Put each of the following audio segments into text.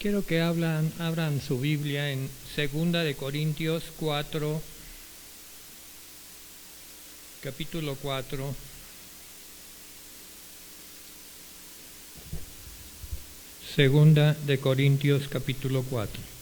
Quiero que abran su Biblia en 2 Corintios 4, capítulo 4. Segunda de Corintios, capítulo 4.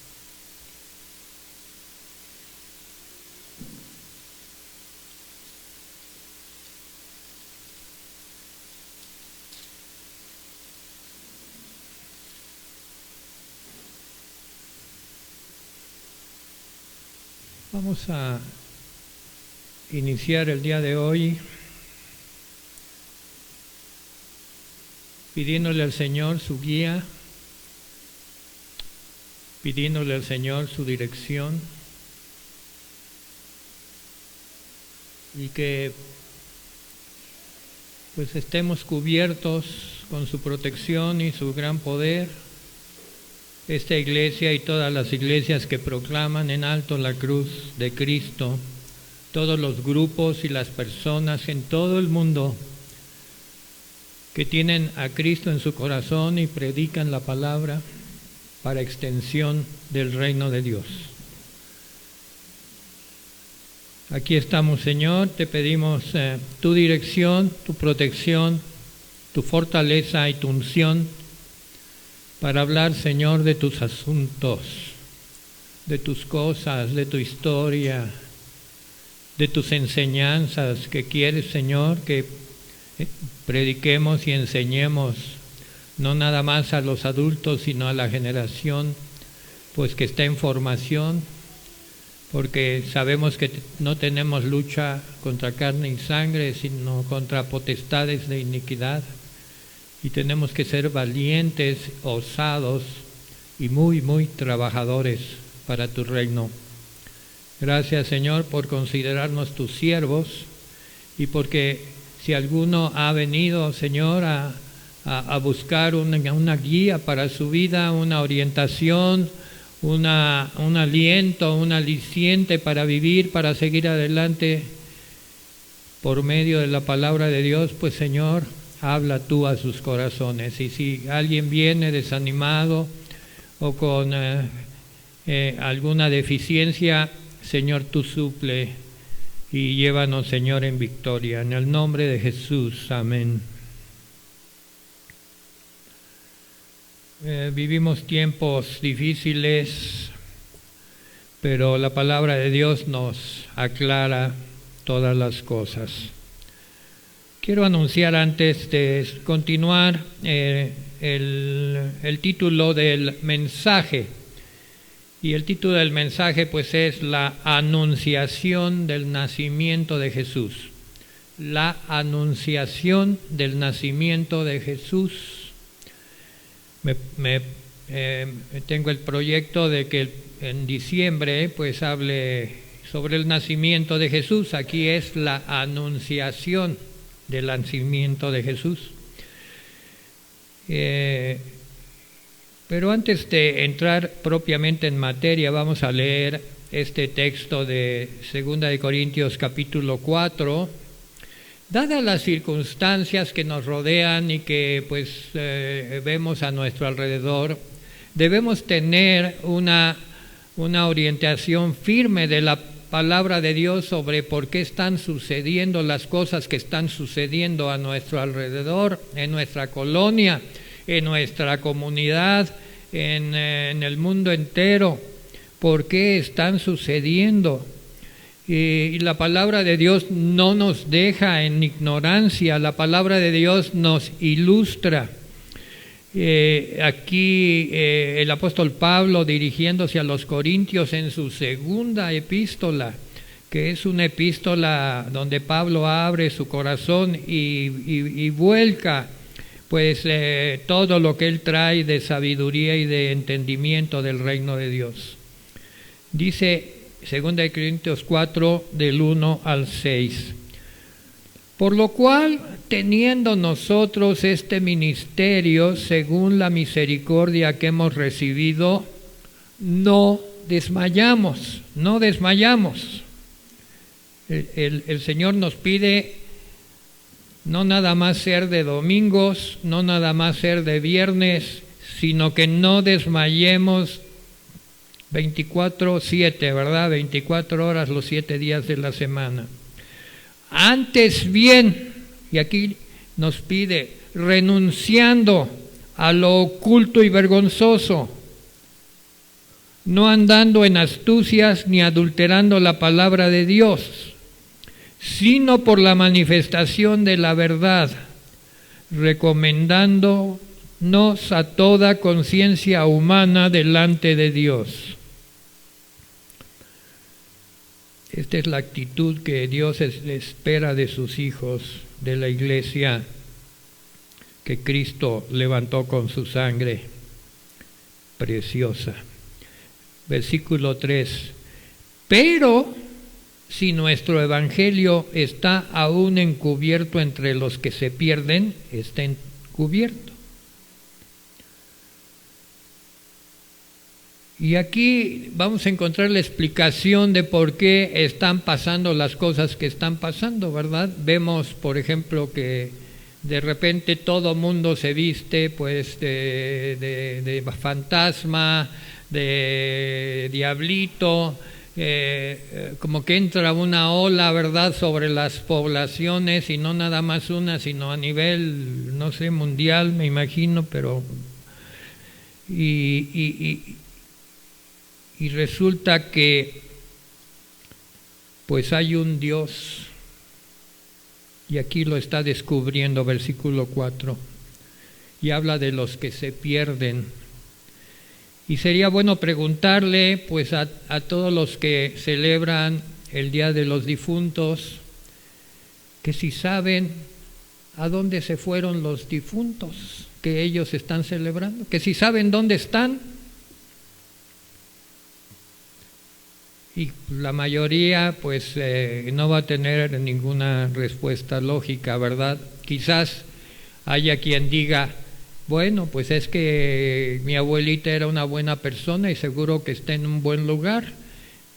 Vamos a iniciar el día de hoy pidiéndole al Señor su guía, pidiéndole al Señor su dirección y que pues estemos cubiertos con su protección y su gran poder. Esta iglesia y todas las iglesias que proclaman en alto la cruz de Cristo, todos los grupos y las personas en todo el mundo que tienen a Cristo en su corazón y predican la palabra para extensión del reino de Dios. Aquí estamos, Señor, te pedimos tu dirección, tu protección, tu fortaleza y tu unción para hablar, Señor, de tus asuntos, de tus cosas, de tu historia, de tus enseñanzas que quieres, Señor, que prediquemos y enseñemos, no nada más a los adultos, sino a la generación, pues que está en formación, porque sabemos que no tenemos lucha contra carne y sangre, sino contra potestades de iniquidad. Y tenemos que ser valientes, osados y muy, muy trabajadores para tu reino. Gracias, Señor, por considerarnos tus siervos y porque si alguno ha venido, Señor, a buscar una guía para su vida, una orientación, un aliento, un aliciente para vivir, para seguir adelante por medio de la palabra de Dios, pues, Señor, habla tú a sus corazones. Y si alguien viene desanimado o con alguna deficiencia, Señor, tú suple y llévanos, Señor, en victoria. En el nombre de Jesús, amén. Vivimos tiempos difíciles, pero la palabra de Dios nos aclara todas las cosas. Quiero anunciar antes de continuar el título del mensaje. Y el título del mensaje pues es la anunciación del nacimiento de Jesús. La anunciación del nacimiento de Jesús. Tengo el proyecto de que en diciembre pues hable sobre el nacimiento de Jesús. Aquí es la anunciación del nacimiento de Jesús. Pero antes de entrar propiamente en materia, vamos a leer este texto de 2 Corintios capítulo 4. Dadas las circunstancias que nos rodean y que pues vemos a nuestro alrededor, debemos tener una orientación firme de la palabra de Dios sobre por qué están sucediendo las cosas que están sucediendo a nuestro alrededor, en nuestra colonia, en nuestra comunidad, en el mundo entero. ¿Por qué están sucediendo? Y la palabra de Dios no nos deja en ignorancia, la palabra de Dios nos ilustra. Aquí el apóstol Pablo, dirigiéndose a los Corintios en su segunda epístola, que es una epístola donde Pablo abre su corazón y vuelca pues todo lo que él trae de sabiduría y de entendimiento del reino de Dios. Dice 2 Corintios 4 del 1 al 6. Por lo cual, teniendo nosotros este ministerio, según la misericordia que hemos recibido, no desmayamos. El Señor nos pide no nada más ser de domingos, no nada más ser de viernes, sino que no desmayemos 24/7, ¿verdad? 24 horas los 7 días de la semana. Antes bien, y aquí nos pide, renunciando a lo oculto y vergonzoso, no andando en astucias ni adulterando la palabra de Dios, sino por la manifestación de la verdad, recomendándonos a toda conciencia humana delante de Dios. Esta es la actitud que Dios espera de sus hijos, de la iglesia que Cristo levantó con su sangre preciosa. Versículo 3. Pero si nuestro evangelio está aún encubierto entre los que se pierden, está encubierto. Y aquí vamos a encontrar la explicación de por qué están pasando las cosas que están pasando, ¿verdad? Vemos, por ejemplo, que de repente todo mundo se viste pues de fantasma, de diablito, como que entra una ola, ¿verdad?, sobre las poblaciones, y no nada más una, sino a nivel, no sé, mundial, me imagino, pero y resulta que pues hay un Dios, y aquí lo está descubriendo, versículo 4, y habla de los que se pierden. Y sería bueno preguntarle pues a todos los que celebran el Día de los Difuntos, que si saben a dónde se fueron los difuntos que ellos están celebrando, que si saben dónde están. Y la mayoría pues no va a tener ninguna respuesta lógica, ¿verdad? Quizás haya quien diga, bueno, pues es que mi abuelita era una buena persona y seguro que está en un buen lugar.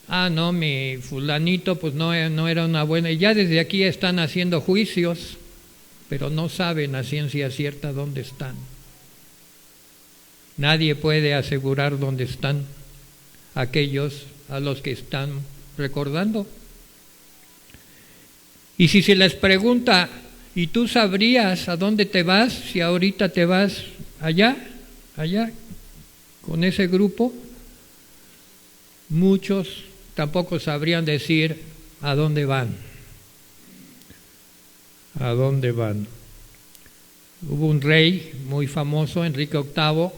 Ah, no, mi fulanito pues no era una buena. Y ya desde aquí están haciendo juicios, pero no saben a ciencia cierta dónde están. Nadie puede asegurar dónde están aquellos a los que están recordando. Y si se les pregunta, ¿y tú sabrías a dónde te vas si ahorita te vas allá, con ese grupo? Muchos tampoco sabrían decir a dónde van. ¿A dónde van? Hubo un rey muy famoso, Enrique VIII,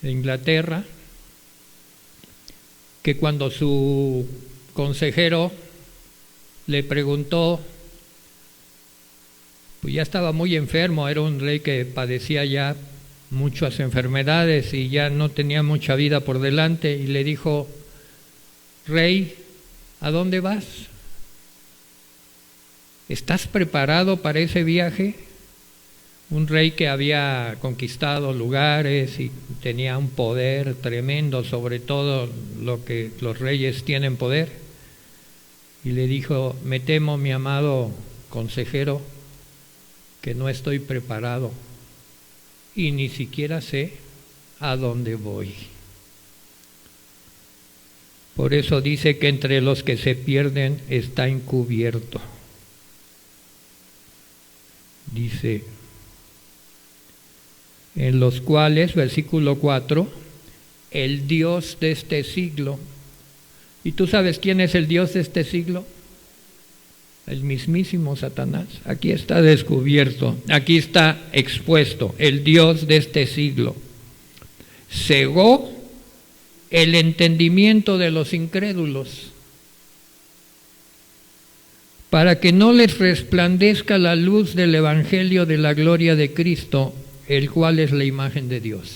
de Inglaterra, que cuando su consejero le preguntó, pues ya estaba muy enfermo, era un rey que padecía ya muchas enfermedades y ya no tenía mucha vida por delante, y le dijo, Rey, ¿a dónde vas? ¿Estás preparado para ese viaje? Un rey que había conquistado lugares y tenía un poder tremendo sobre todo lo que los reyes tienen poder. Y le dijo, me temo, mi amado consejero, que no estoy preparado y ni siquiera sé a dónde voy. Por eso dice que entre los que se pierden está encubierto. Dice, en los cuales, versículo 4, el Dios de este siglo. ¿Y tú sabes quién es el Dios de este siglo? El mismísimo Satanás. Aquí está descubierto, aquí está expuesto, el Dios de este siglo. Cegó el entendimiento de los incrédulos, para que no les resplandezca la luz del Evangelio de la gloria de Cristo, el cual es la imagen de Dios.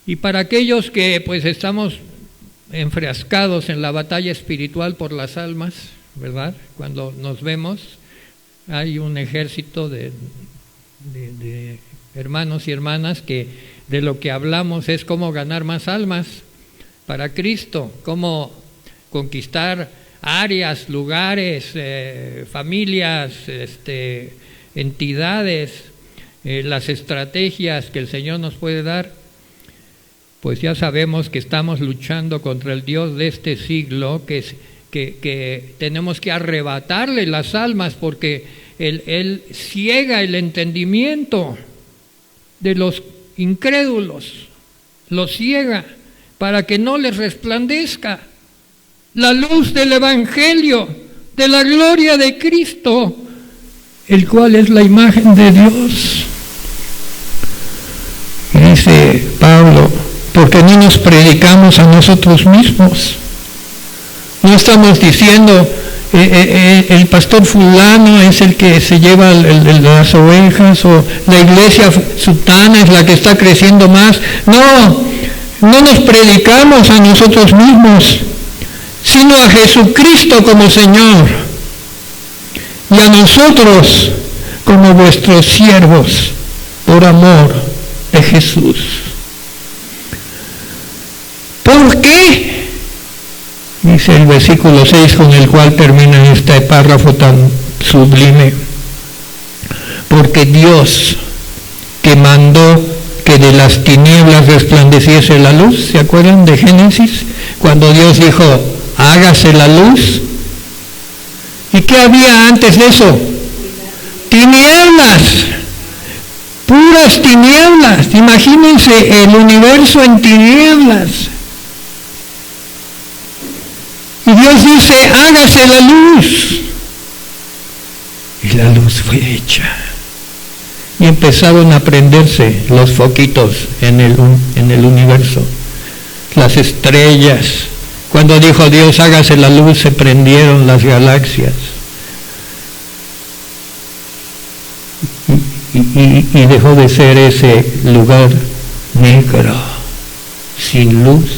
Y para aquellos que pues estamos enfrascados en la batalla espiritual por las almas, ¿verdad? Cuando nos vemos, hay un ejército de hermanos y hermanas que de lo que hablamos es cómo ganar más almas para Cristo, cómo conquistar áreas, lugares, familias, entidades, las estrategias que el Señor nos puede dar, pues ya sabemos que estamos luchando contra el Dios de este siglo, que tenemos que arrebatarle las almas porque Él ciega el entendimiento de los incrédulos, los ciega para que no les resplandezca la luz del Evangelio, de la gloria de Cristo, el cual es la imagen de Dios. Y dice Pablo, porque no nos predicamos a nosotros mismos. No estamos diciendo, el pastor fulano es el que se lleva las ovejas, o la iglesia sutana es la que está creciendo más. No nos predicamos a nosotros mismos, sino a Jesucristo como Señor, y a nosotros como vuestros siervos, por amor de Jesús. ¿Por qué? Dice el versículo 6 con el cual termina este párrafo tan sublime. Porque Dios, que mandó que de las tinieblas resplandeciese la luz, ¿se acuerdan de Génesis? Cuando Dios dijo, hágase la luz. ¿Y qué había antes de eso? Tinieblas, puras tinieblas. Imagínense el universo en tinieblas. Y Dios dice, hágase la luz. Y la luz fue hecha. Y empezaron a prenderse los foquitos en el universo, las estrellas. Cuando dijo Dios, hágase la luz, se prendieron las galaxias. Y dejó de ser ese lugar negro, sin luz,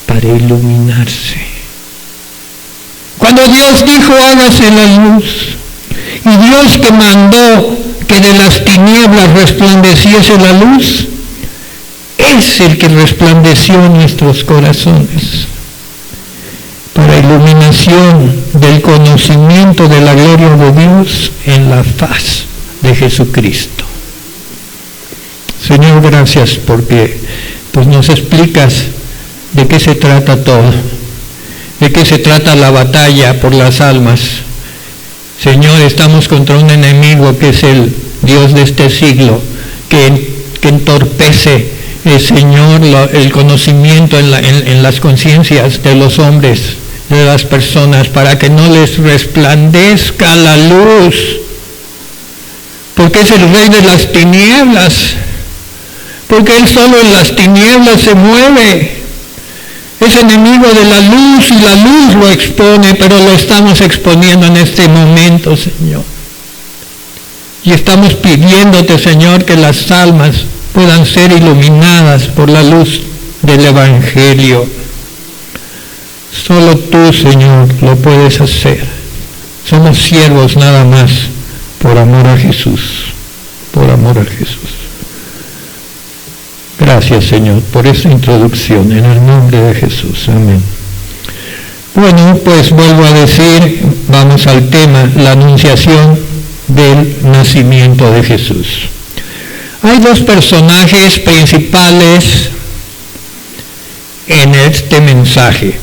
para iluminarse. Cuando Dios dijo, hágase la luz, y Dios que mandó que de las tinieblas resplandeciese la luz, es el que resplandeció en nuestros corazones, para iluminación del conocimiento de la gloria de Dios en la faz de Jesucristo. Señor, gracias porque pues nos explicas de qué se trata todo, de qué se trata la batalla por las almas. Señor, estamos contra un enemigo que es el Dios de este siglo, que entorpece, Señor, el conocimiento en las conciencias de los hombres, de las personas, para que no les resplandezca la luz, porque es el rey de las tinieblas, porque él solo en las tinieblas se mueve. Es enemigo de la luz y la luz lo expone, pero lo estamos exponiendo en este momento, Señor. Y estamos pidiéndote, Señor, que las almas puedan ser iluminadas por la luz del Evangelio. Solo tú, Señor, lo puedes hacer. Somos siervos nada más, por amor a Jesús, por amor a Jesús. Gracias, Señor, por esta introducción, en el nombre de Jesús. Amén. Bueno, pues vuelvo a decir, vamos al tema, la anunciación del nacimiento de Jesús. Hay dos personajes principales en este mensaje.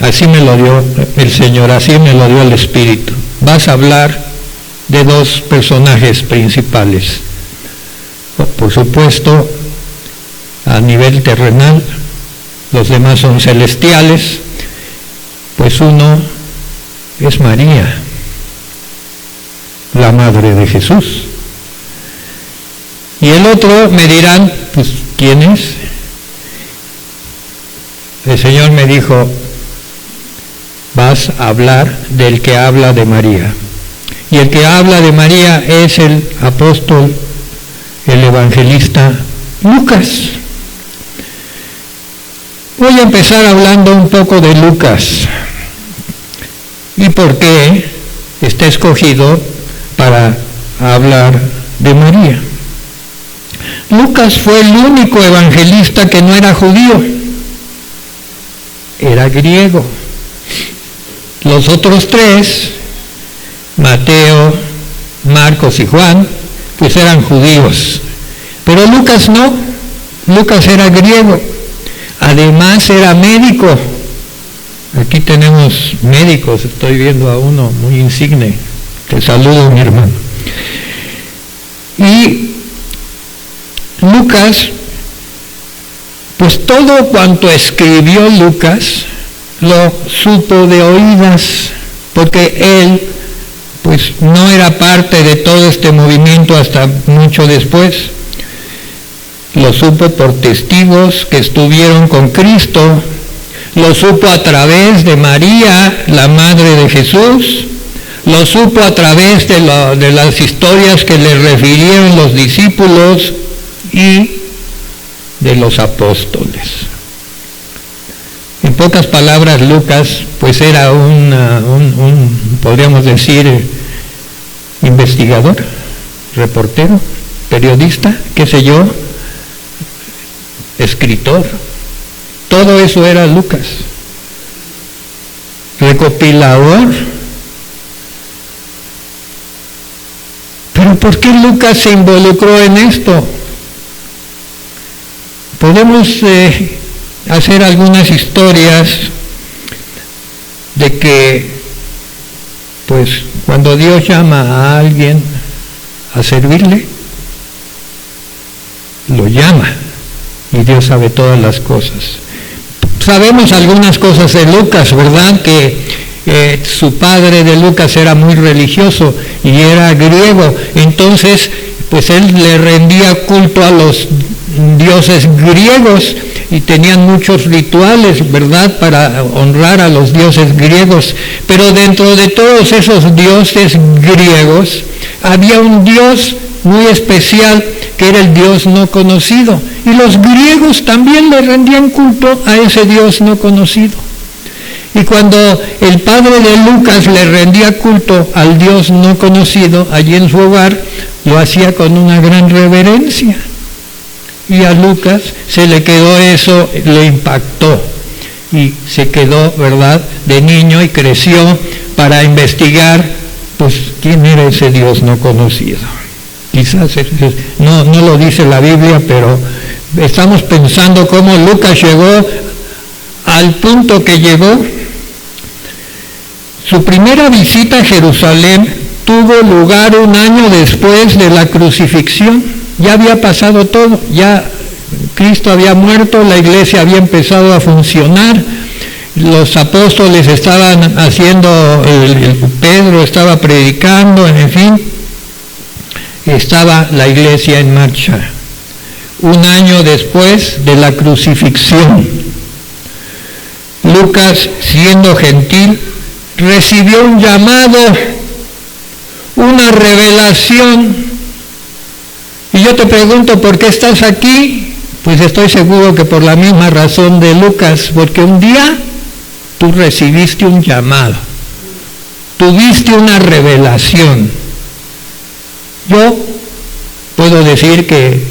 Así me lo dio el Señor, así me lo dio el Espíritu. Vas a hablar de dos personajes principales. Por supuesto, a nivel terrenal, los demás son celestiales, pues uno es María, la madre de Jesús. Y el otro me dirán, pues, ¿quién es? El Señor me dijo, vas a hablar del que habla de María. Y el que habla de María es el apóstol, el evangelista Lucas. Voy a empezar hablando un poco de Lucas y por qué está escogido para hablar de María. Lucas fue el único evangelista que no era judío, era griego. Los otros tres, Mateo, Marcos y Juan, pues eran judíos. Pero Lucas no, Lucas era griego, además era médico. Aquí tenemos médicos, estoy viendo a uno muy insigne, te saludo mi hermano. Y Lucas, pues todo cuanto escribió Lucas, lo supo de oídas, porque él pues no era parte de todo este movimiento hasta mucho después. Lo supo por testigos que estuvieron con Cristo, lo supo a través de María, la madre de Jesús, lo supo a través de las historias que le refirieron los discípulos y de los apóstoles. En pocas palabras, Lucas pues era un podríamos decir, investigador, reportero, periodista, qué sé yo, escritor. Todo eso era Lucas. Recopilador. Pero ¿por qué Lucas se involucró en esto? Podemos hacer algunas historias de que, pues, cuando Dios llama a alguien a servirle, lo llama y Dios sabe todas las cosas. Sabemos algunas cosas de Lucas, ¿verdad? Que su padre de Lucas era muy religioso y era griego, entonces pues él le rendía culto a los dioses griegos y tenían muchos rituales, ¿verdad?, para honrar a los dioses griegos. Pero dentro de todos esos dioses griegos había un dios muy especial que era el Dios no conocido, y los griegos también le rendían culto a ese Dios no conocido. Y cuando el padre de Lucas le rendía culto al Dios no conocido allí en su hogar, lo hacía con una gran reverencia. Y a Lucas se le quedó eso, le impactó, y se quedó, ¿verdad?, de niño, y creció para investigar, pues, quién era ese Dios no conocido. Quizás no lo dice la Biblia, pero estamos pensando cómo Lucas llegó al punto que llegó. Su primera visita a Jerusalén tuvo lugar un año después de la crucifixión. Ya había pasado todo, ya Cristo había muerto, la iglesia había empezado a funcionar, los apóstoles estaban haciendo, Pedro estaba predicando, en fin, estaba la iglesia en marcha. Un año después de la crucifixión, Lucas, siendo gentil, recibió un llamado, una revelación. Y yo te pregunto, ¿por qué estás aquí? Pues estoy seguro que por la misma razón de Lucas, porque un día tú recibiste un llamado, tuviste una revelación. Yo puedo decir que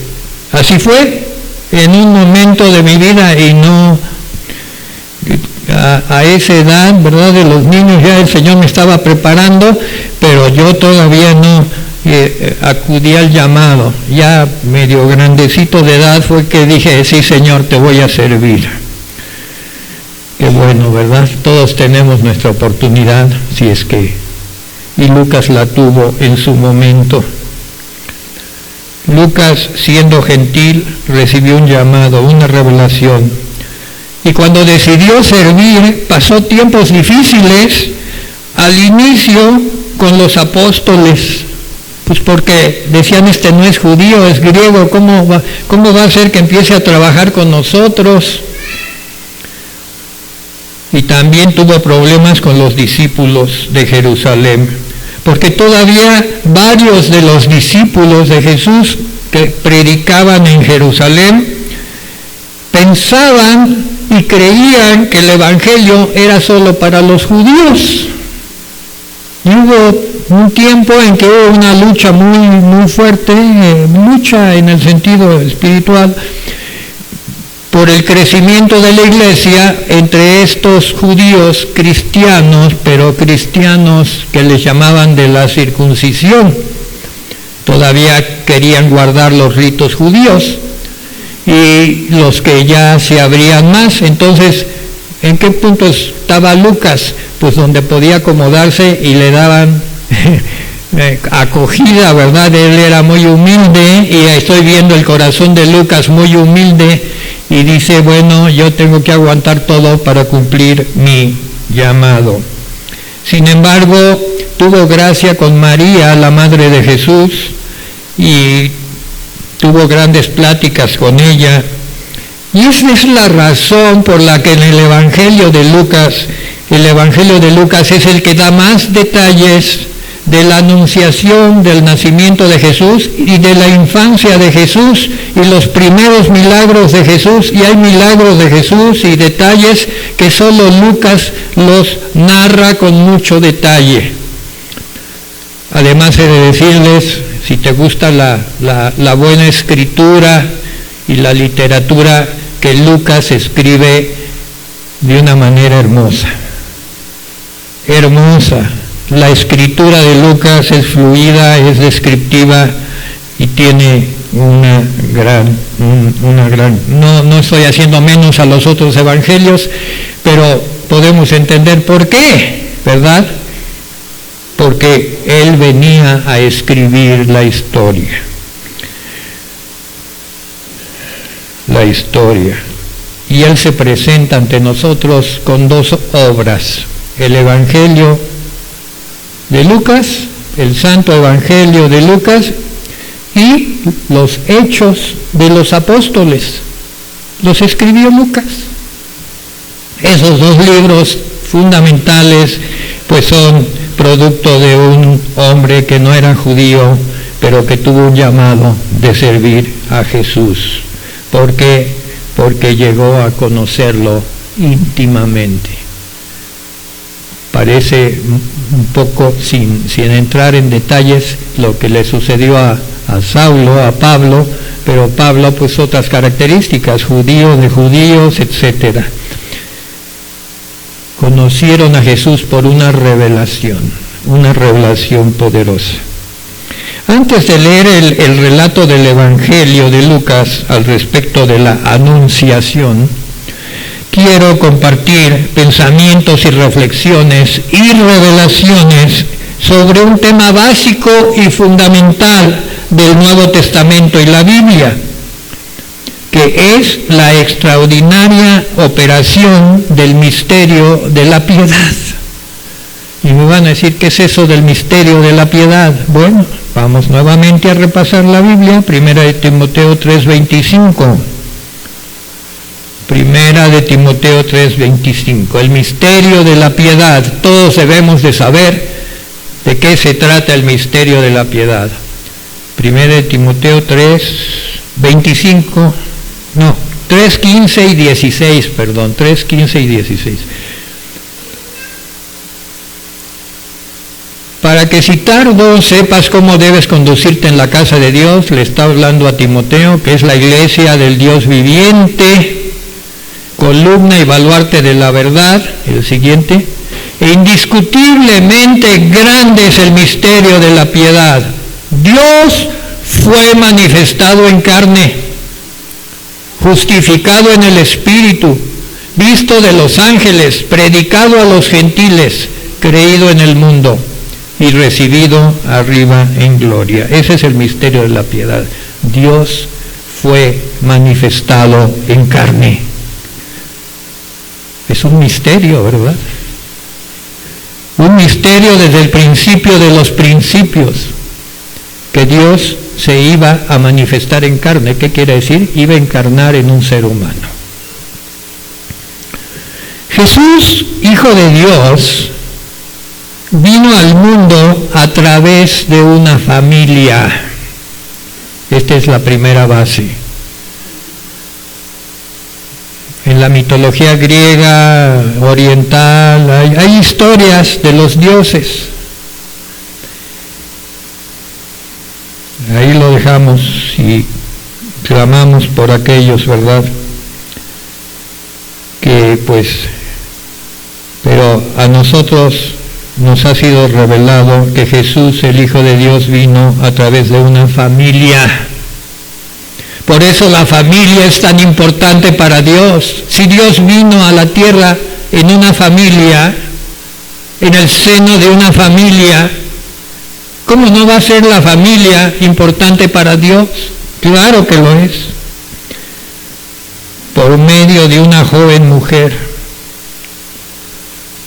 así fue en un momento de mi vida, y no a esa edad, ¿verdad?, de los niños, ya el Señor me estaba preparando, pero yo todavía no acudí al llamado. Ya medio grandecito de edad fue que dije, sí, Señor, te voy a servir. Qué bueno, ¿verdad? Todos tenemos nuestra oportunidad, si es que, y Lucas la tuvo en su momento. Lucas, siendo gentil, recibió un llamado, una revelación. Y cuando decidió servir, pasó tiempos difíciles al inicio con los apóstoles, pues porque decían, este no es judío, es griego, ¿cómo va a ser que empiece a trabajar con nosotros? Y también tuvo problemas con los discípulos de Jerusalén, porque todavía varios de los discípulos de Jesús que predicaban en Jerusalén pensaban y creían que el evangelio era solo para los judíos. Y hubo un tiempo en que hubo una lucha muy fuerte, lucha en el sentido espiritual, por el crecimiento de la iglesia entre estos judíos cristianos, pero cristianos que les llamaban de la circuncisión, todavía querían guardar los ritos judíos, y los que ya se abrían más. Entonces, ¿en qué punto estaba Lucas? Pues donde podía acomodarse y le daban acogida, ¿verdad? Él era muy humilde, y estoy viendo el corazón de Lucas muy humilde, y dice, bueno, yo tengo que aguantar todo para cumplir mi llamado. Sin embargo, tuvo gracia con María, la madre de Jesús, y tuvo grandes pláticas con ella. Y esa es la razón por la que en el Evangelio de Lucas es el que da más detalles de la anunciación del nacimiento de Jesús y de la infancia de Jesús y los primeros milagros de Jesús. Y hay milagros de Jesús y detalles que solo Lucas los narra con mucho detalle. Además he de decirles, si te gusta la buena escritura y la literatura, que Lucas escribe de una manera hermosa. Hermosa. La escritura de Lucas es fluida, es descriptiva y tiene una gran, no estoy haciendo menos a los otros evangelios, pero podemos entender por qué, ¿verdad? Porque él venía a escribir la historia. La historia. Y él se presenta ante nosotros con dos obras: el Evangelio de Lucas, el Santo Evangelio de Lucas, y los Hechos de los Apóstoles. Los escribió Lucas. Esos dos libros fundamentales pues son producto de un hombre que no era judío, pero que tuvo un llamado de servir a Jesús. ¿Por qué? Porque llegó a conocerlo íntimamente. Parece un poco, sin entrar en detalles, lo que le sucedió a Saulo, a Pablo, pero Pablo pues otras características, judío de judíos, etcétera. Conocieron a Jesús por una revelación poderosa. Antes de leer el relato del Evangelio de Lucas al respecto de la anunciación, quiero compartir pensamientos y reflexiones y revelaciones sobre un tema básico y fundamental del Nuevo Testamento y la Biblia, que es la extraordinaria operación del misterio de la piedad. Y me van a decir, ¿qué es eso del misterio de la piedad? Bueno, vamos nuevamente a repasar la Biblia, 1 de Timoteo 3:25. 1 de Timoteo 3:25. El misterio de la piedad. Todos debemos de saber de qué se trata el misterio de la piedad. 1 de Timoteo 3:25. No, 3:15 y 16, perdón, 3:15 y 16. Para que si tardo sepas cómo debes conducirte en la casa de Dios, le está hablando a Timoteo, que es la iglesia del Dios viviente, columna y baluarte de la verdad. El siguiente: e indiscutiblemente grande es el misterio de la piedad. Dios fue manifestado en carne, justificado en el Espíritu, visto de los ángeles, predicado a los gentiles, creído en el mundo y recibido arriba en gloria. Ese es el misterio de la piedad. Dios fue manifestado en carne. Es un misterio, ¿verdad? Un misterio desde el principio de los principios, que Dios se iba a manifestar en carne. ¿Qué quiere decir? Iba a encarnar en un ser humano. Jesús, Hijo de Dios, vino al mundo a través de una familia. Esta es la primera base. En la mitología griega, oriental, hay historias de los dioses. Ahí lo dejamos y clamamos por aquellos, ¿verdad? Que pues, pero a nosotros nos ha sido revelado que Jesús, el Hijo de Dios, vino a través de una familia. Por eso la familia es tan importante para Dios. Si Dios vino a la tierra en una familia, en el seno de una familia, ¿cómo no va a ser la familia importante para Dios? Claro que lo es. Por medio de una joven mujer,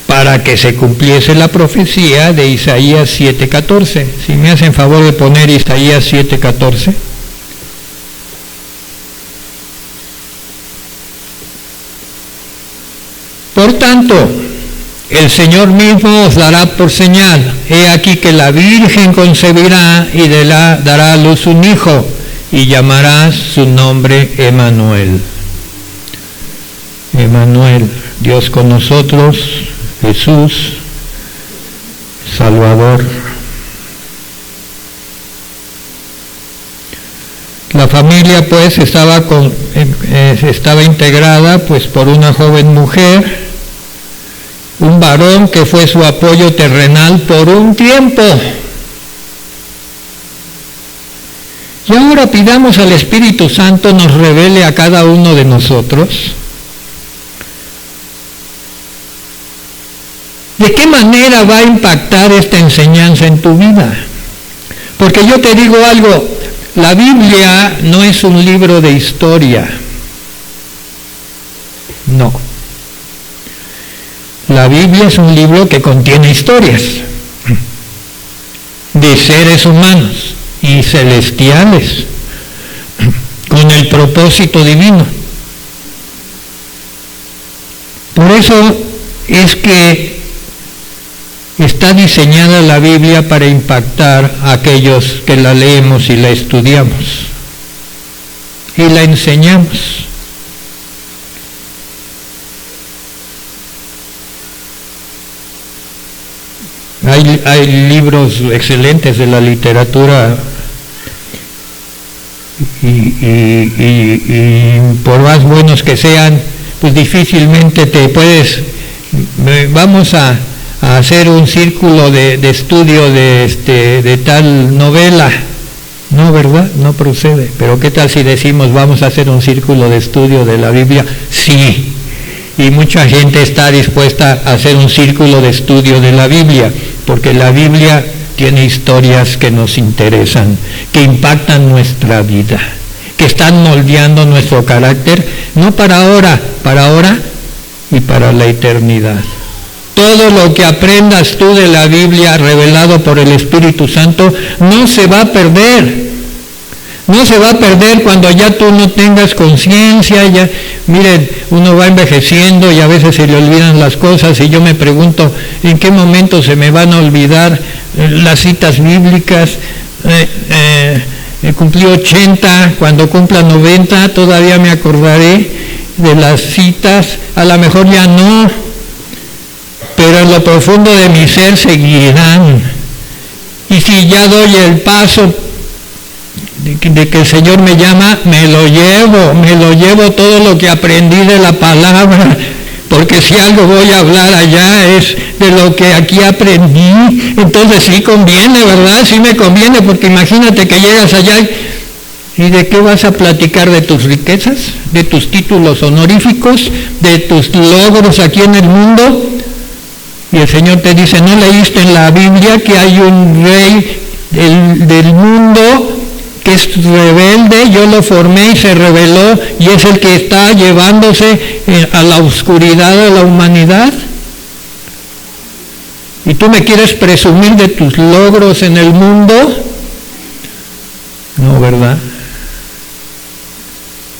para que se cumpliese la profecía de Isaías 7:14. Si me hacen favor de poner Isaías 7:14. Por tanto, el Señor mismo os dará por señal. He aquí que la Virgen concebirá y dará a luz un hijo, y llamará su nombre Emmanuel. Emmanuel, Dios con nosotros, Jesús, Salvador. La familia pues estaba integrada pues por una joven mujer, un varón que fue su apoyo terrenal por un tiempo. Y ahora pidamos al Espíritu Santo nos revele a cada uno de nosotros de qué manera va a impactar esta enseñanza en tu vida. Porque yo te digo algo, la Biblia no es un libro de historia. No. La Biblia es un libro que contiene historias de seres humanos y celestiales con el propósito divino. Por eso es que está diseñada la Biblia para impactar a aquellos que la leemos y la estudiamos y la enseñamos. Hay libros excelentes de la literatura y por más buenos que sean, pues difícilmente te puedes... Vamos a hacer un círculo de estudio de tal novela. No, ¿verdad? No procede. Pero ¿qué tal si decimos vamos a hacer un círculo de estudio de la Biblia? Sí. Y mucha gente está dispuesta a hacer un círculo de estudio de la Biblia, porque la Biblia tiene historias que nos interesan, que impactan nuestra vida, que están moldeando nuestro carácter, no para ahora y para la eternidad. Todo lo que aprendas tú de la Biblia revelado por el Espíritu Santo no se va a perder. No se va a perder cuando ya tú no tengas conciencia. Ya, miren, uno va envejeciendo y a veces se le olvidan las cosas y yo me pregunto en qué momento se me van a olvidar las citas bíblicas. Cumplí 80, cuando cumpla 90 todavía me acordaré de las citas, a lo mejor ya no, pero en lo profundo de mi ser seguirán. Y si ya doy el paso de que el Señor me llama, me lo llevo todo lo que aprendí de la palabra, porque si algo voy a hablar allá es de lo que aquí aprendí. Entonces sí conviene, ¿verdad? Sí me conviene, porque imagínate que llegas allá y ¿de qué vas a platicar? ¿De tus riquezas? ¿De tus títulos honoríficos? ¿De tus logros aquí en el mundo? Y el Señor te dice, ¿no leíste en la Biblia que hay un rey del mundo que es rebelde? Yo lo formé y se rebeló y es el que está llevándose a la oscuridad de la humanidad. ¿Y tú me quieres presumir de tus logros en el mundo? No, ¿verdad?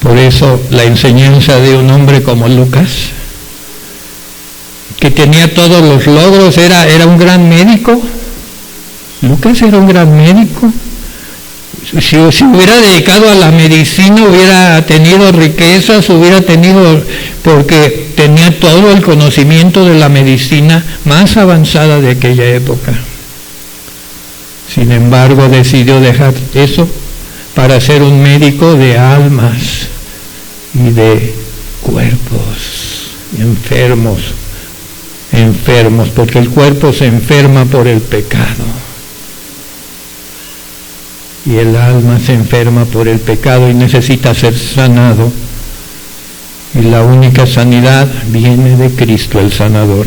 Por eso la enseñanza de un hombre como Lucas, que tenía todos los logros, era un gran médico. Lucas era un gran médico. Si hubiera dedicado a la medicina, hubiera tenido riquezas, porque tenía todo el conocimiento de la medicina más avanzada de aquella época. Sin embargo, decidió dejar eso para ser un médico de almas y de cuerpos enfermos enfermos, porque el cuerpo se enferma por el pecado. Y el alma se enferma por el pecado y necesita ser sanado. Y la única sanidad viene de Cristo, el sanador.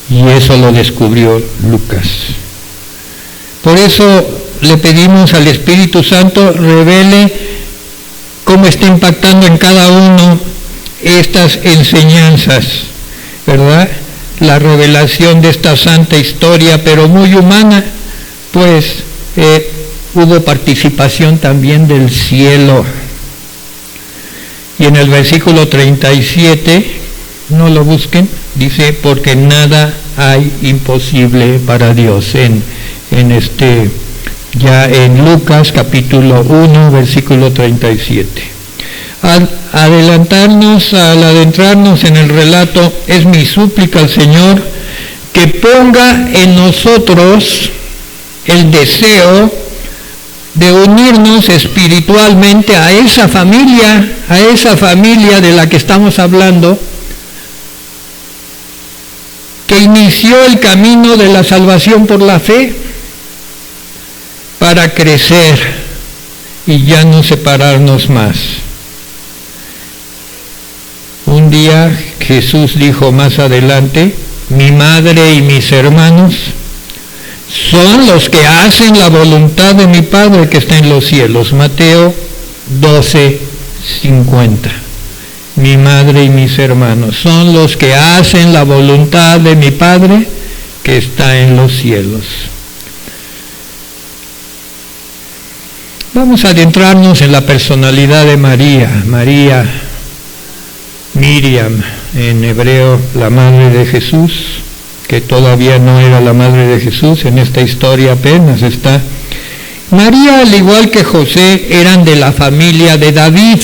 Y eso lo descubrió Lucas. Por eso le pedimos al Espíritu Santo revele cómo está impactando en cada uno estas enseñanzas, ¿verdad? La revelación de esta santa historia, pero muy humana, pues hubo participación también del cielo. Y en el versículo 37, no lo busquen, dice, porque nada hay imposible para Dios. Ya en Lucas capítulo 1, versículo 37. Al adentrarnos en el relato, es mi súplica al Señor que ponga en nosotros el deseo de unirnos espiritualmente a esa familia de la que estamos hablando, que inició el camino de la salvación por la fe, para crecer y ya no separarnos más. Un día Jesús dijo más adelante, mi madre y mis hermanos son los que hacen la voluntad de mi Padre que está en los cielos. Mateo 12:50. Mi madre y mis hermanos son los que hacen la voluntad de mi Padre que está en los cielos. Vamos a adentrarnos en la personalidad de María. Miriam, en hebreo, la madre de Jesús, que todavía no era la madre de Jesús, en esta historia apenas está. María, al igual que José, eran de la familia de David.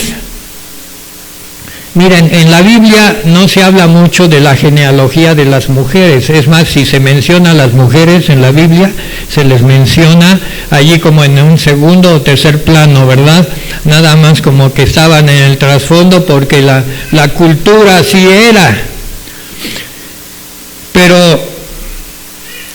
Miren, en la Biblia no se habla mucho de la genealogía de las mujeres. Es más, si se menciona a las mujeres en la Biblia, se les menciona allí como en un segundo o tercer plano, ¿verdad? Nada más como que estaban en el trasfondo porque la cultura así era. Pero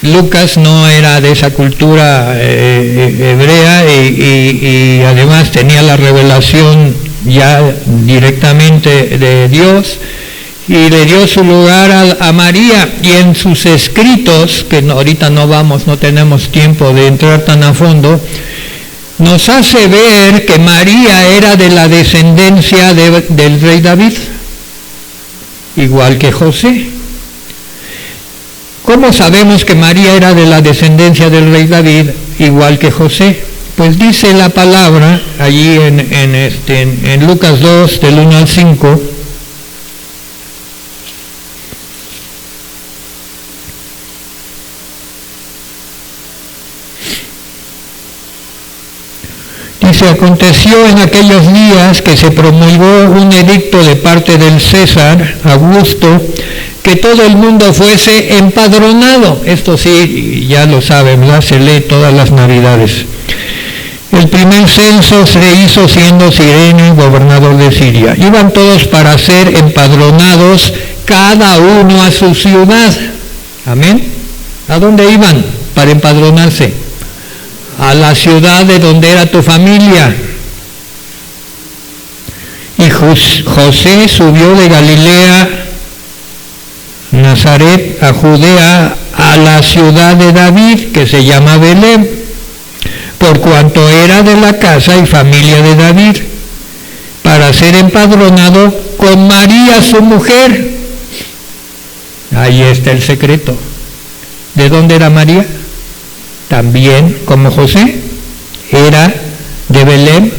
Lucas no era de esa cultura hebrea y además tenía la revelación ya directamente de Dios y le dio su lugar a María, y en sus escritos, que ahorita no tenemos tiempo de entrar tan a fondo, nos hace ver que María era de la descendencia del rey David, igual que José. ¿Cómo sabemos que María era de la descendencia del rey David, igual que José? Pues dice la palabra allí en Lucas 2, del 1 al 5. Dice, aconteció en aquellos días que se promulgó un edicto de parte del César Augusto, que todo el mundo fuese empadronado. Esto sí, ya lo saben, ¿verdad? Se lee todas las Navidades. El primer censo se hizo siendo Cirenio gobernador de Siria. Iban todos para ser empadronados, cada uno a su ciudad. Amén. ¿A dónde iban para empadronarse? A la ciudad de donde era tu familia. Y José subió de Galilea, Nazaret, a Judea, a la ciudad de David, que se llama Belén, por cuanto era de la casa y familia de David, para ser empadronado con María su mujer. Ahí está el secreto. ¿De dónde era María? También, como José, era de Belén,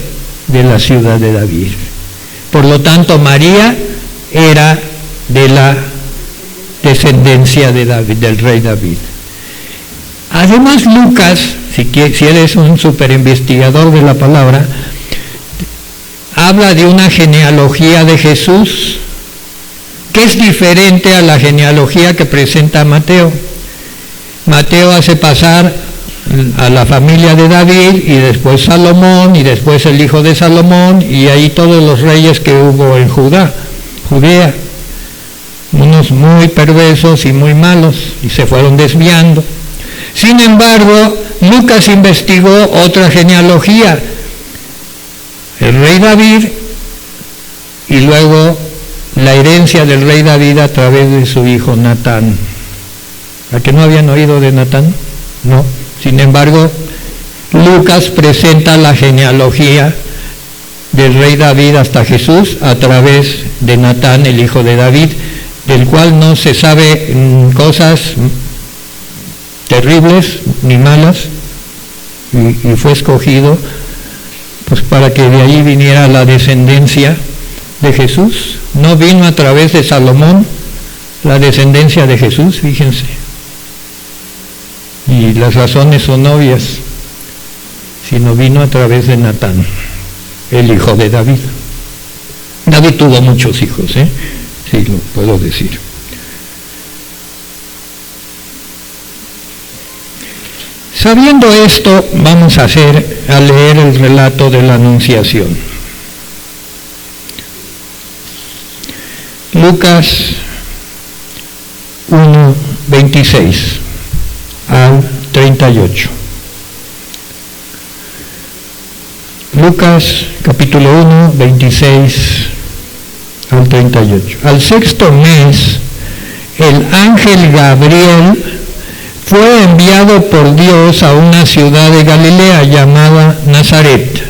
de la ciudad de David. Por lo tanto, María era de la descendencia de David, del rey David. Además, Lucas, si eres un super investigador de la palabra, habla de una genealogía de Jesús que es diferente a la genealogía que presenta Mateo. Mateo hace pasar a la familia de David y después Salomón y después el hijo de Salomón y ahí todos los reyes que hubo en Judea. unos muy perversos y muy malos, y se fueron desviando. Sin embargo, Lucas investigó otra genealogía, el rey David, y luego la herencia del rey David a través de su hijo Natán. ¿A que no habían oído de Natán? No. Sin embargo, Lucas presenta la genealogía del rey David hasta Jesús a través de Natán, el hijo de David, del cual no se sabe cosas terribles ni malas, y fue escogido pues para que de allí viniera la descendencia de Jesús. No vino a través de Salomón la descendencia de Jesús, fíjense. Y las razones son obvias, sino vino a través de Natán, el hijo de David. David tuvo muchos hijos, sí, lo puedo decir. Sabiendo esto, vamos a leer el relato de la Anunciación. Lucas 1, 26 al 38. Lucas capítulo 1, 26 al 38. Al sexto mes, el ángel Gabriel fue enviado por Dios a una ciudad de Galilea llamada Nazaret.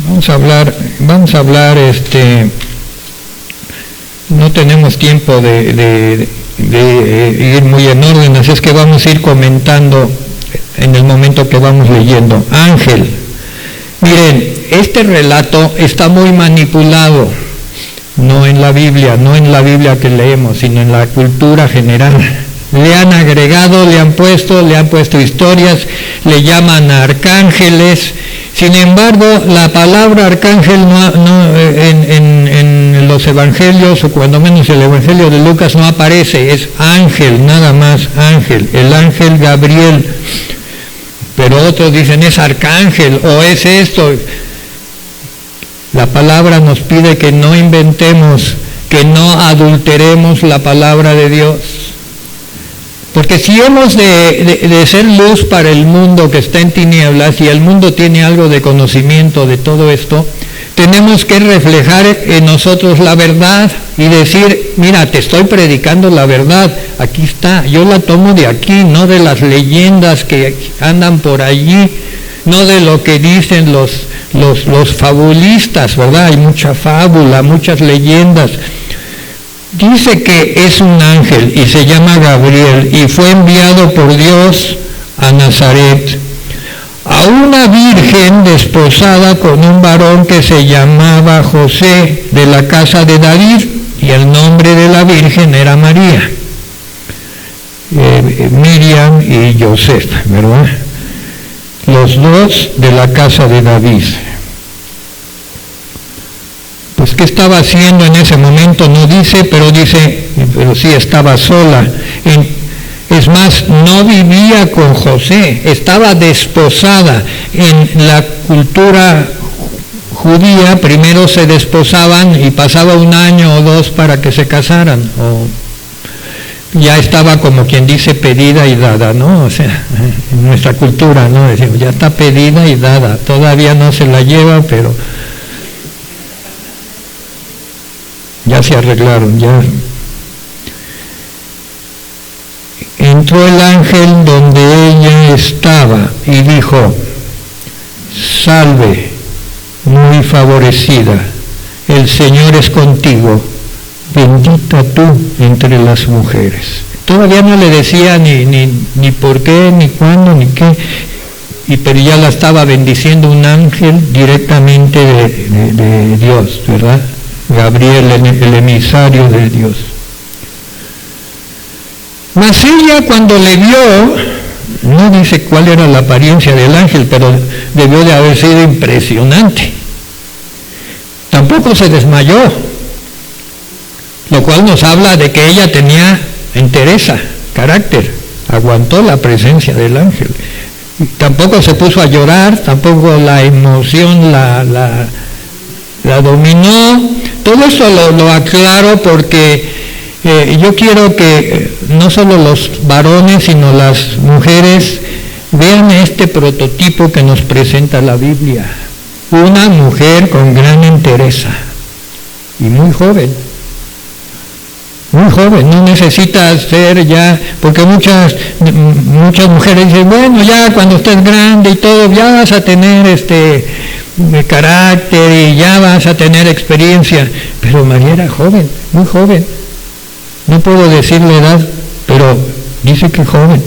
Vamos a hablar, no tenemos tiempo de ir muy en orden, así es que vamos a ir comentando en el momento que vamos leyendo. Ángel. Miren, este relato está muy manipulado, no en la Biblia que leemos, sino en la cultura general. Le han agregado, le han puesto historias, le llaman arcángeles. Sin embargo, la palabra arcángel en los evangelios, o cuando menos el evangelio de Lucas, no aparece, es ángel, nada más, ángel, el ángel Gabriel. Pero otros dicen es arcángel o es esto. La palabra nos pide que no inventemos, que no adulteremos la palabra de Dios. Porque si hemos de ser luz para el mundo que está en tinieblas, y el mundo tiene algo de conocimiento de todo esto, tenemos que reflejar en nosotros la verdad y decir, mira, te estoy predicando la verdad, aquí está, yo la tomo de aquí, no de las leyendas que andan por allí, no de lo que dicen los fabulistas, ¿verdad? Hay mucha fábula, muchas leyendas. Dice que es un ángel y se llama Gabriel y fue enviado por Dios a Nazaret, a una virgen desposada con un varón que se llamaba José, de la casa de David, y el nombre de la virgen era María. Miriam y Joseph, ¿verdad? Los dos de la casa de David. Pues qué estaba haciendo en ese momento no dice, pero sí estaba sola. Es más, no vivía con José, estaba desposada. En la cultura judía primero se desposaban y pasaba un año o dos para que se casaran, o ya estaba como quien dice pedida y dada, ¿no? O sea, en nuestra cultura, ¿no? Decimos, ya está pedida y dada, todavía no se la lleva, pero ya se arreglaron, ya. Entró el ángel donde ella estaba y dijo, salve, muy favorecida, el Señor es contigo, bendita tú entre las mujeres. Todavía no le decía ni por qué, ni cuándo, ni qué, pero ya la estaba bendiciendo un ángel directamente de Dios, ¿verdad? Gabriel, el emisario de Dios. Mas ella, cuando le vio, no dice cuál era la apariencia del ángel, pero debió de haber sido impresionante. Tampoco se desmayó, lo cual nos habla de que ella tenía entereza, carácter, aguantó la presencia del ángel. Tampoco se puso a llorar, tampoco la emoción la dominó. Todo eso lo aclaro porque yo quiero que no solo los varones, sino las mujeres vean este prototipo que nos presenta la Biblia. Una mujer con gran entereza y muy joven, no necesita ser ya, porque muchas mujeres dicen, bueno, ya cuando estés grande y todo, ya vas a tener carácter y ya vas a tener experiencia. Pero María era joven, muy joven. No puedo decir la edad, pero dice que joven.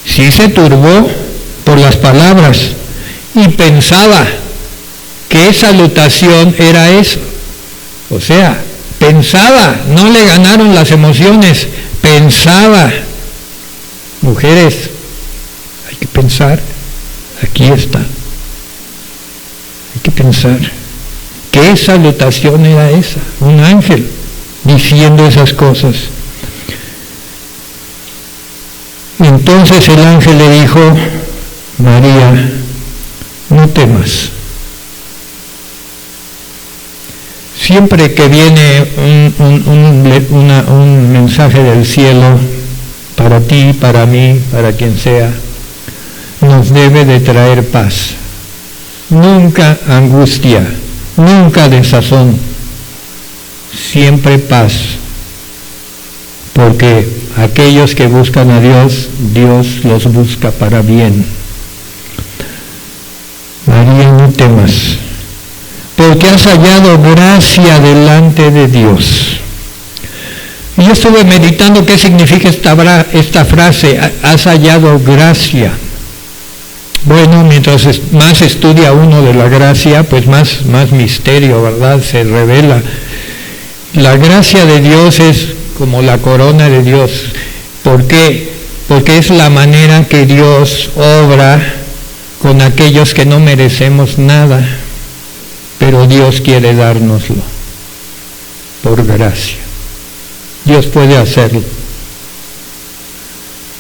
Sí se turbó por las palabras y pensaba que salutación era eso. O sea, pensaba, no le ganaron las emociones, pensaba. Mujeres, hay que pensar, aquí está. Hay que pensar. ¿Qué salutación era esa? Un ángel diciendo esas cosas. Entonces el ángel le dijo, María, no temas. Siempre que viene un mensaje del cielo para ti, para mí, para quien sea, nos debe de traer paz. Nunca angustia, nunca desazón, siempre paz. Porque aquellos que buscan a Dios, Dios los busca para bien. María, no temas, porque has hallado gracia delante de Dios. Y yo estuve meditando qué significa esta frase, has hallado gracia. Bueno, mientras más estudia uno de la gracia, pues más misterio, ¿verdad?, se revela. La gracia de Dios es como la corona de Dios. ¿Por qué? Porque es la manera que Dios obra con aquellos que no merecemos nada, pero Dios quiere dárnoslo por gracia. Dios puede hacerlo.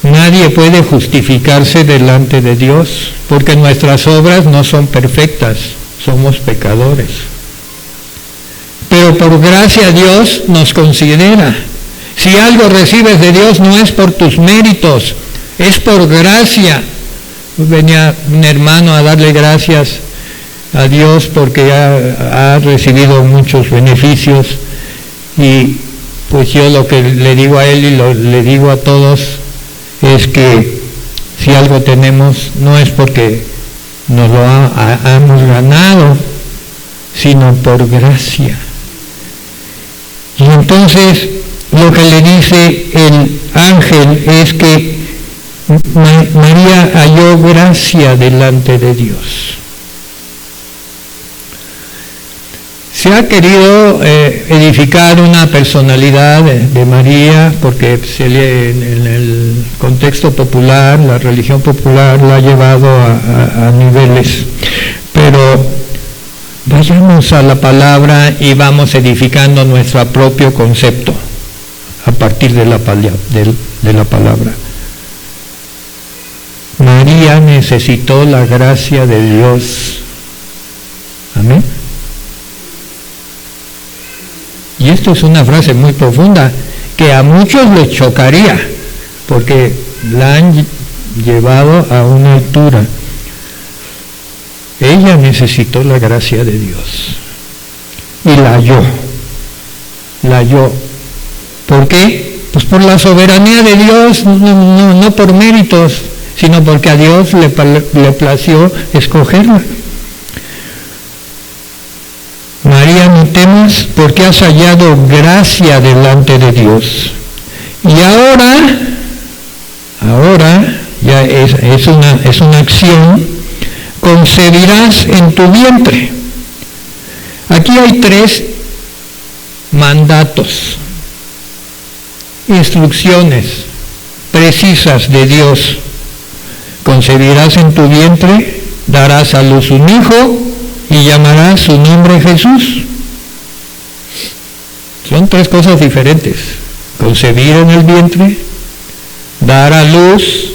Nadie puede justificarse delante de Dios, porque nuestras obras no son perfectas, somos pecadores. Pero por gracia Dios nos considera. Si algo recibes de Dios no es por tus méritos, es por gracia. Venía un hermano a darle gracias a Dios porque ha recibido muchos beneficios, y pues yo lo que le digo a él y le digo a todos es que si algo tenemos no es porque nos lo hemos ganado, sino por gracia. Y entonces lo que le dice el ángel es que María halló gracia delante de Dios. Se ha querido edificar una personalidad de María porque en el contexto popular, la religión popular la ha llevado a niveles. Pero vayamos a la palabra y vamos edificando nuestro propio concepto a partir de la palabra. María necesitó la gracia de Dios. Amén. Y esto es una frase muy profunda que a muchos les chocaría, porque la han llevado a una altura. Ella necesitó la gracia de Dios y la halló. ¿Por qué? Pues por la soberanía de Dios, no por méritos, sino porque a Dios le plació escogerla. María, no temas, porque has hallado gracia delante de Dios. Y ahora ya es una acción, concebirás en tu vientre. Aquí hay 3 mandatos, instrucciones precisas de Dios. Concebirás en tu vientre, darás a luz un hijo y llamarás su nombre Jesús. Son 3 cosas diferentes: concebir en el vientre, dar a luz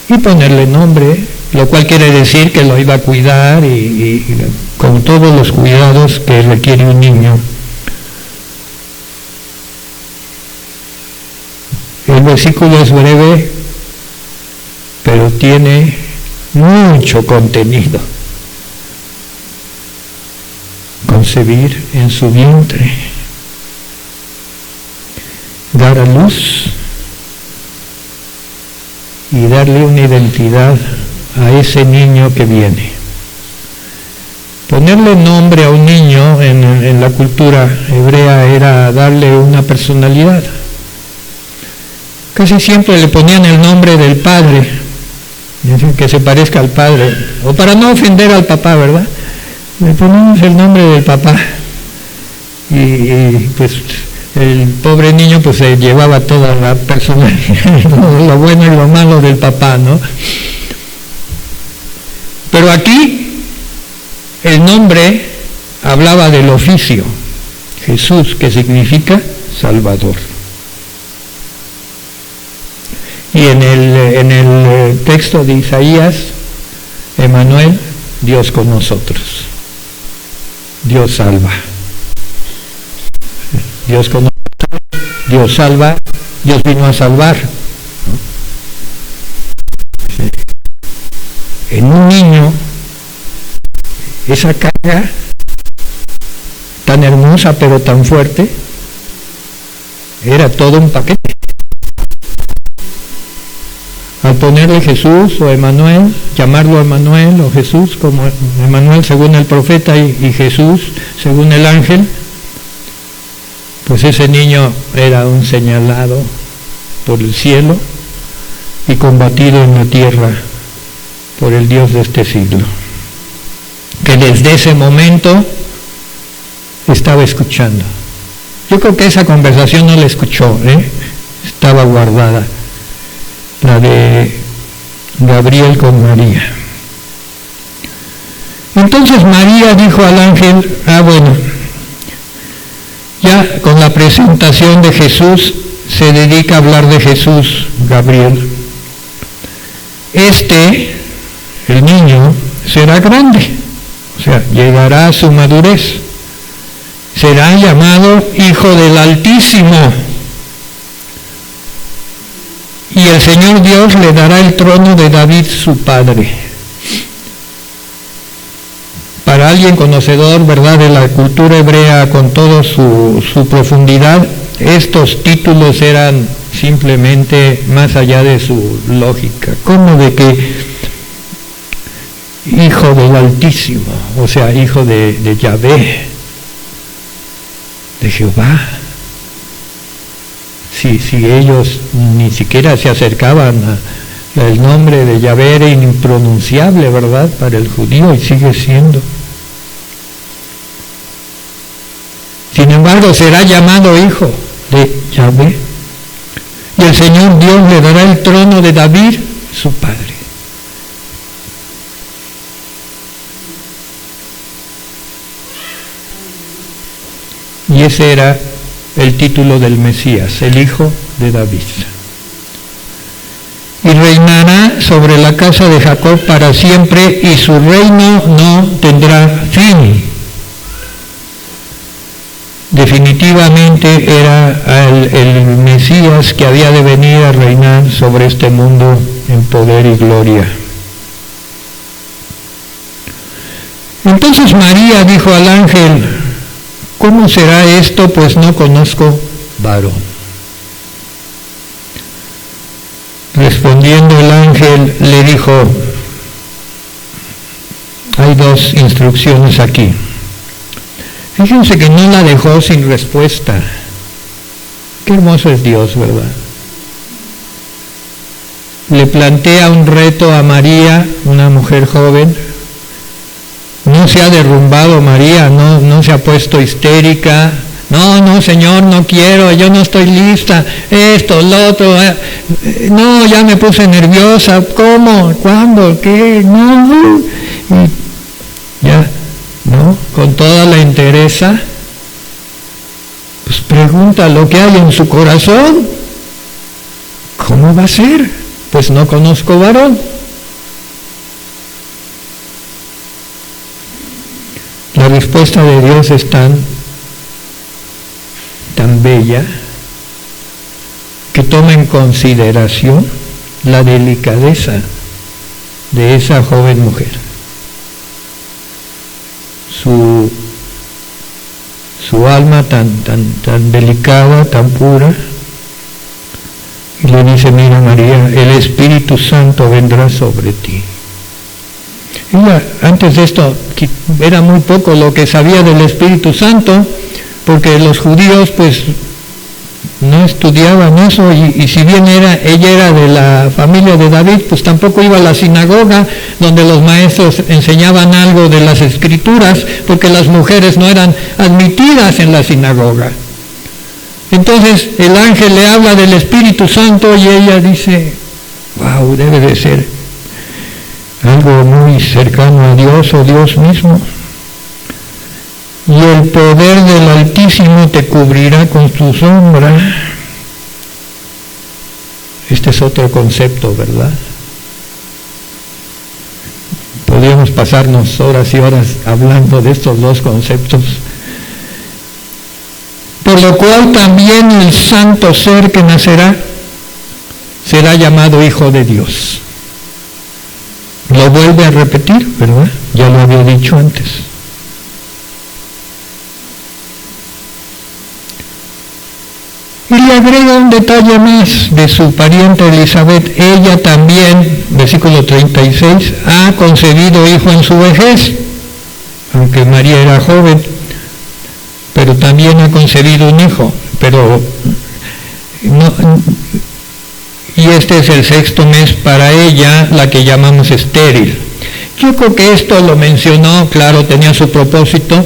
y ponerle nombre, lo cual quiere decir que lo iba a cuidar y con todos los cuidados que requiere un niño. El versículo es breve, pero tiene mucho contenido. Concebir en su vientre, dar a luz y darle una identidad a ese niño que viene. Ponerle nombre a un niño en la cultura hebrea era darle una personalidad. Casi siempre le ponían el nombre del padre, que se parezca al padre, o para no ofender al papá, ¿verdad? Le ponemos el nombre del papá y pues el pobre niño pues se llevaba toda la personalidad, lo bueno y lo malo del papá, ¿no? Pero aquí el nombre hablaba del oficio, Jesús, que significa Salvador. Y en el texto de Isaías, Emmanuel, Dios con nosotros. Dios salva. Dios con nosotros, Dios salva, Dios vino a salvar. En un niño, esa carga tan hermosa pero tan fuerte, era todo un paquete. Al ponerle Jesús o Emmanuel, llamarlo Emmanuel o Jesús, como Emmanuel según el profeta y Jesús según el ángel, pues ese niño era un señalado por el cielo y combatido en la tierra por el Dios de este siglo, que desde ese momento estaba escuchando. Yo creo que esa conversación no la escuchó, estaba guardada, la de Gabriel con María. Entonces María dijo al ángel, bueno, ya con la presentación de Jesús se dedica a hablar de Jesús, Gabriel. El niño, será grande, o sea, llegará a su madurez, será llamado Hijo del Altísimo. Y el Señor Dios le dará el trono de David su padre. Para alguien conocedor, ¿verdad?, de la cultura hebrea con toda su profundidad, estos títulos eran simplemente más allá de su lógica. ¿Cómo de que Hijo del Altísimo? O sea, hijo de Yahvé, de Jehová. Si ellos ni siquiera se acercaban el nombre de Yahvé era impronunciable, ¿verdad?, para el judío, y sigue siendo. Sin embargo, será llamado hijo de Yahvé, y el Señor Dios le dará el trono de David, su padre. Y ese era el título del Mesías, el Hijo de David. Y reinará sobre la casa de Jacob para siempre, y su reino no tendrá fin. Definitivamente era el Mesías que había de venir a reinar sobre este mundo en poder y gloria. Entonces María dijo al ángel, ¿cómo será esto? Pues no conozco varón. Respondiendo el ángel le dijo, hay dos instrucciones aquí. Fíjense que no la dejó sin respuesta. Qué hermoso es Dios, ¿verdad? Le plantea un reto a María, una mujer joven. No se ha derrumbado María, no se ha puesto histérica. No, Señor, no quiero, yo no estoy lista, esto, lo otro. No, ya me puse nerviosa. ¿Cómo? ¿Cuándo? ¿Qué? No. Y ya, ¿no? Con toda la entereza, pues pregunta lo que hay en su corazón. ¿cómo va a ser? Pues no conozco varón. La respuesta de Dios es tan bella que toma en consideración la delicadeza de esa joven mujer, su alma tan delicada, tan pura, y le dice: mira, María, el Espíritu Santo vendrá sobre ti. Ella, antes de esto, era muy poco lo que sabía del Espíritu Santo, porque los judíos pues no estudiaban eso, y si bien ella era de la familia de David, pues tampoco iba a la sinagoga donde los maestros enseñaban algo de las Escrituras, porque las mujeres no eran admitidas en la sinagoga. Entonces el ángel le habla del Espíritu Santo y ella dice: wow, debe de ser algo muy cercano a Dios o Dios mismo. Y el poder del Altísimo te cubrirá con su sombra. Este es otro concepto, ¿verdad? Podríamos pasarnos horas y horas hablando de estos dos conceptos. Por lo cual también el santo ser que nacerá será llamado Hijo de Dios. Lo vuelve a repetir, ¿verdad? Ya lo había dicho antes. Y le agrega un detalle más de su pariente Elizabeth. Ella también, versículo 36, ha concebido hijo en su vejez, aunque María era joven, pero también ha concebido un hijo, pero no, y este es el 6º mes para ella, la que llamamos estéril. Yo creo que esto lo mencionó, claro, tenía su propósito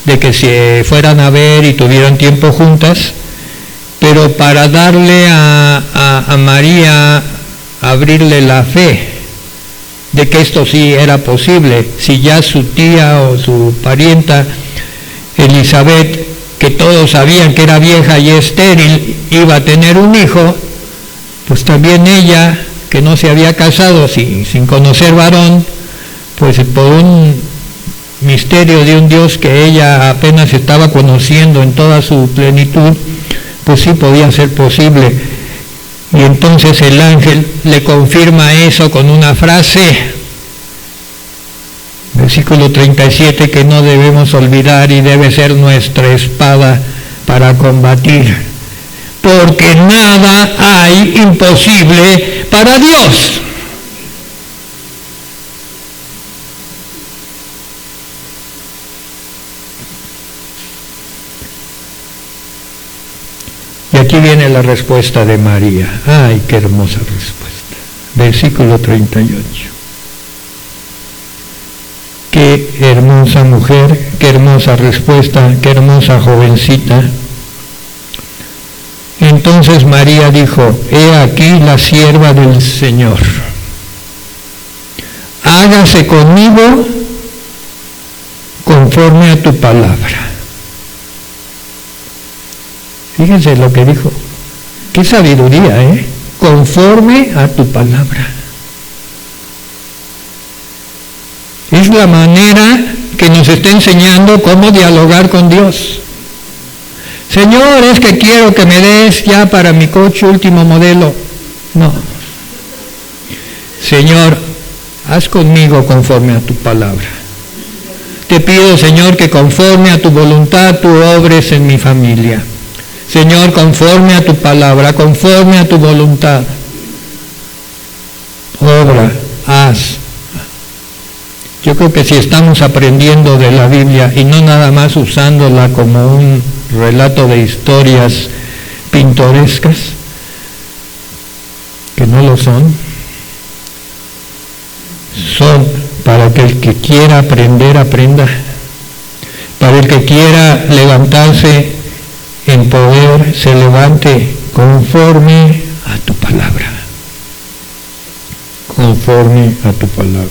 de que se fueran a ver y tuvieran tiempo juntas, pero para darle a María, abrirle la fe de que esto sí era posible. Si ya su tía o su parienta Elizabeth, que todos sabían que era vieja y estéril, iba a tener un hijo, pues también ella, que no se había casado sin conocer varón, pues por un misterio de un Dios que ella apenas estaba conociendo en toda su plenitud, pues sí podía ser posible. Y entonces el ángel le confirma eso con una frase, versículo 37, que no debemos olvidar y debe ser nuestra espada para combatir, porque nada hay imposible para Dios. Y aquí viene la respuesta de María. ¡Ay, qué hermosa respuesta! Versículo 38. Qué hermosa mujer, qué hermosa respuesta, qué hermosa jovencita. Entonces María dijo: he aquí la sierva del Señor. Hágase conmigo conforme a tu palabra. Fíjense lo que dijo. Qué sabiduría, ¿eh? Conforme a tu palabra. Es la manera que nos está enseñando cómo dialogar con Dios. Señor, es que quiero que me des ya para mi coche último modelo. No. Señor, haz conmigo conforme a tu palabra. Te pido, Señor, que conforme a tu voluntad tú obres en mi familia. Señor, conforme a tu palabra, conforme a tu voluntad. Obra, haz. Yo creo que si estamos aprendiendo de la Biblia y no nada más usándola como un relato de historias pintorescas, que no lo son para que el que quiera aprender, aprenda. Para el que quiera levantarse en poder, se levante conforme a tu palabra. Conforme a tu palabra.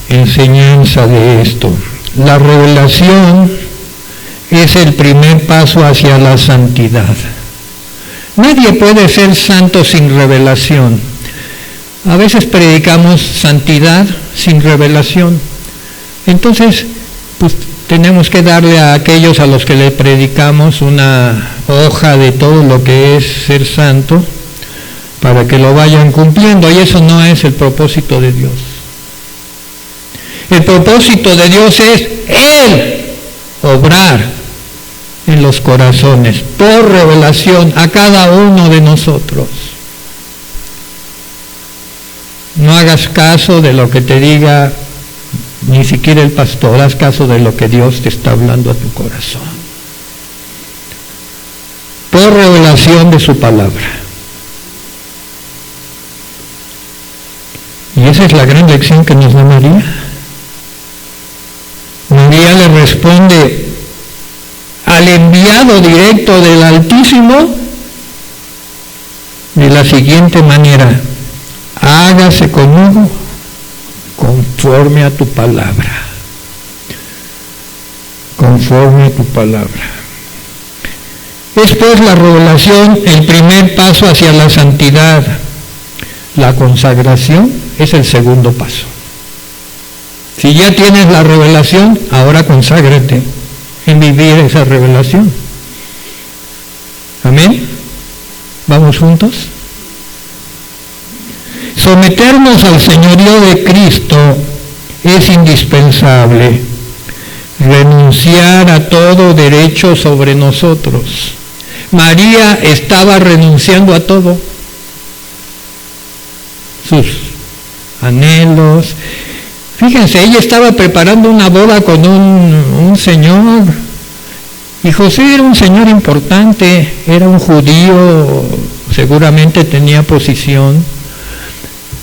Enseñanza de esto. La revelación es el primer paso hacia la santidad. Nadie puede ser santo sin revelación. A veces predicamos santidad sin revelación. Entonces, pues tenemos que darle a aquellos a los que le predicamos una hoja de todo lo que es ser santo para que lo vayan cumpliendo, y eso no es el propósito de Dios. El propósito de Dios es Él obrar en los corazones por revelación a cada uno de nosotros. No hagas caso de lo que te diga ni siquiera el pastor, haz caso de lo que Dios te está hablando a tu corazón. Por revelación de su palabra. Y esa es la gran lección que nos da María. María le responde al enviado directo del Altísimo de la siguiente manera: hágase conmigo conforme a tu palabra. Conforme a tu palabra. Es pues la revelación el primer paso hacia la santidad. La consagración es el segundo paso. Si ya tienes la revelación, ahora conságrate en vivir esa revelación. Amén. ¿Vamos juntos? Someternos al señorío de Cristo es indispensable. Renunciar a todo derecho sobre nosotros. María estaba renunciando a todo. Sus anhelos. Fíjense, ella estaba preparando una boda con un señor, y José era un señor importante, era un judío, seguramente tenía posición,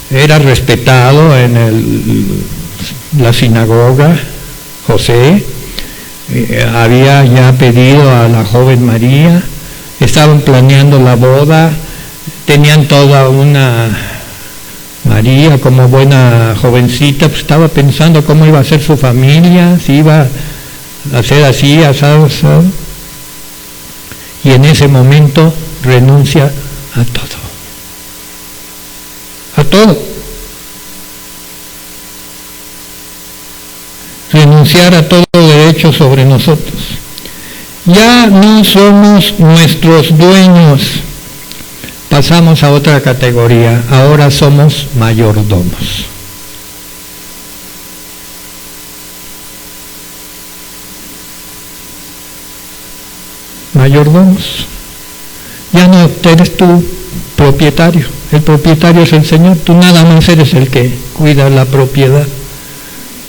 era respetado en la sinagoga. José había ya pedido a la joven María, estaban planeando la boda, tenían toda una... María, como buena jovencita, pues estaba pensando cómo iba a ser su familia, si iba a ser así, asado. Y en ese momento renuncia a todo. A todo. Renunciar a todo derecho sobre nosotros. Ya no somos nuestros dueños. Pasamos a otra categoría, ahora somos mayordomos. Mayordomos. Ya no eres tú propietario, el propietario es el Señor, tú nada más eres el que cuida la propiedad,